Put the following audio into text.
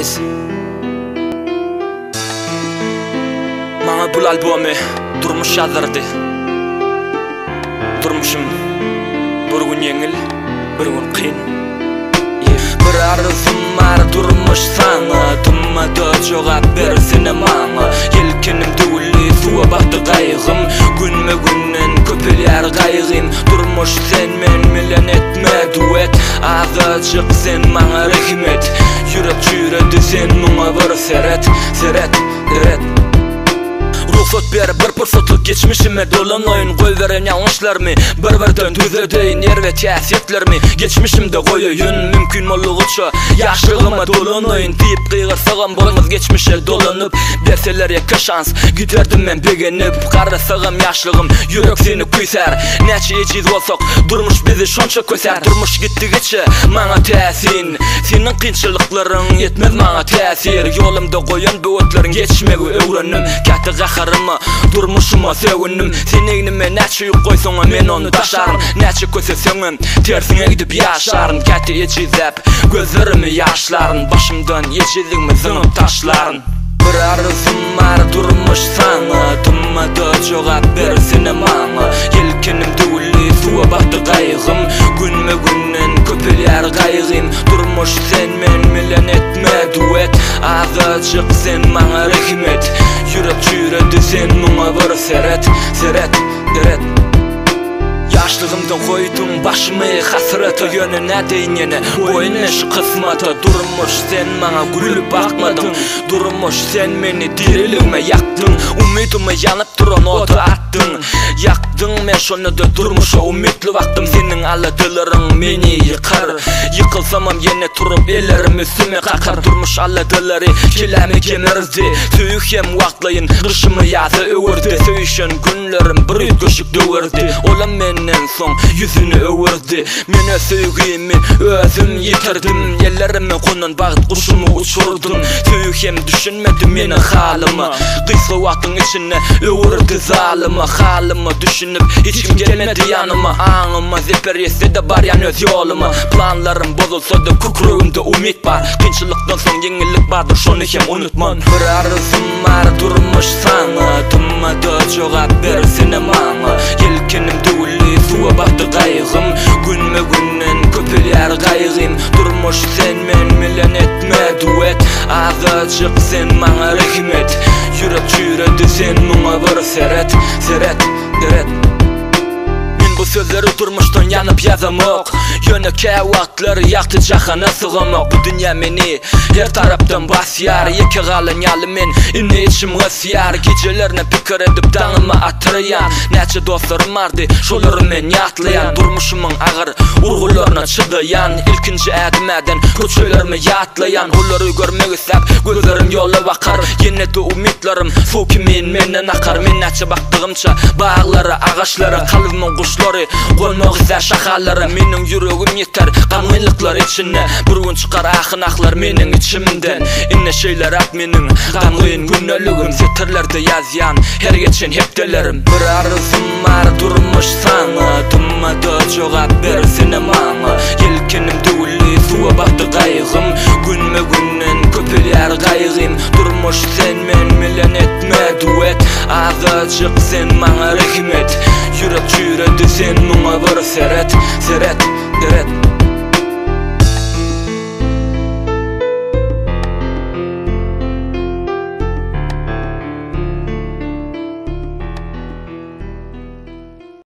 Ways. Maňa bul albomy durmuş ýazardy. Durmuşum bir gün ýeňil, bir gün kyn. Bir arzum bar durmuş saňa, tummada jogap bersene maňa. Yelkenim döwli suwa batdy gaýgym, günme günden köpelýär gaýgym. Durmuş sen men bilen etme duet, azyjyk sen maňa rahmet. Yürek çüredi sen maňa bir seret, seret. Ruhsat berip bir pursatlyk geçmişime dolan oyun goý beren ýalňyşlarmy bir-birden düzedeýin ýer täsirlermi geçmişimde goýaýyn mümkin bolýuça ýaşlygyma dolan oyun diýip gyýgyrsagan bolmaz geçmişe dolanyp berseler ýeke şans giderdim men begenip garasagam ýaşlygym ýürek seni küýser näçe ýejiz bolsak durmuş bizi şonça köser durmuş gitdigiçe maňa täsin senin kynçylyklaryň ýetmez maňa täsir ýolumda goýan böwetlerin geçmegi öwrenim käte gaharyma durmuşuma söwünüm senigime näçe ýok goýsaňa men onu taşarym näçe köseseňem tersiňe gidip ýaşarym käte ýeçizep gözlerimi ýaşlaryn başymdan ýeçizligimi zyňyp taşlaryn bir arzum bar durmuş saňa tummada jogap bersene maňa yelkenim döwli suwa batdy gaýgym günme günden köpelýär gaýgym durmuş sen men bilen etme duet azyjyk sen maňa rahmet yürek çüredi sen maňa bir seret Yaşlığımdan koydum başımı hasrata yönüne değinene Boyunmuş kısmata durmuş sen bana gülüp bakmadın Durmuş sen beni dirilime yaktın Umidimi yanıp duran otu attın Yaktın men şonu da durmuşa umidli baktım Senin aladıların beni yıkar Yıkılsamam yine turup ellerim üstüme kakar Durmuş aladıları kilemi kemerdi Söyükem vaklayın kışımı yazı öwürdi Söyüşen günlerim bir ütgüşük döwürdi Olam menden son yüzünü öwürdi Mene söýgimi özüm yitirdim Yerlerime konan bagyt kuşumu uçurdum Söyükem düşünmedi meni halymy Gysga wagtyň içinde öwürdi zalymy Halymy düşünüp hiç kim gelmedi ýanyma Aňyma zeper ýetse de bar ýan öz ýolumy Planlarym bozulsa da kukrugymda umit bar Kynçylykdan soň ýeňillik bardyr şonu hem unutman Bir arzum bar durmuş saňa tummada jogap bersene maňa Yelkenim döwli suwa batdy gaýgym günme günden köpelýär gaýgym durmuş sen men bilen etme duet azyjyk sen maňa rahmet ýürek çüredi sen maňa bir seret Bu sözleri durmuşdan yanıp ýazamak Yöneke wagtlary ýakty jahana sygamak Bu dünýä meni her tarapdan basýar Ýeke galyn ýaly men ine içim gasyar Gecelerine pikir edip daňyma atyrýan Näçe dostlarym bardy şolary men ýatlaýan Durmuşumyň agyr urgularyna çydaýan Ilkinji ädimden köçelerime ýatlaýan Olary görmek isläp gözlerim ýola bakar Ýene de umidlerim suw kimin menden akar Men näçe baktygymça baglary agaçlara kalbymyň guşlary Golmak izler şahalları Menin yüregim yeter gamylyklar içinde Bir gün çıkar ahynaklar menin içimden Inne şeyler ak menin gamyň günneligim Setirlerde yazyan her geçen hepdelerim Bir arzum bar durmuş saňa tummada jogap bersene maňa Yelkenim döwli suwa batdy gaýgym günme günden köpelýär gaýgym Durmuş sen men bilen etme duet azyjyk sen maňa rahmet Yürek çüredi sen maňa bir seret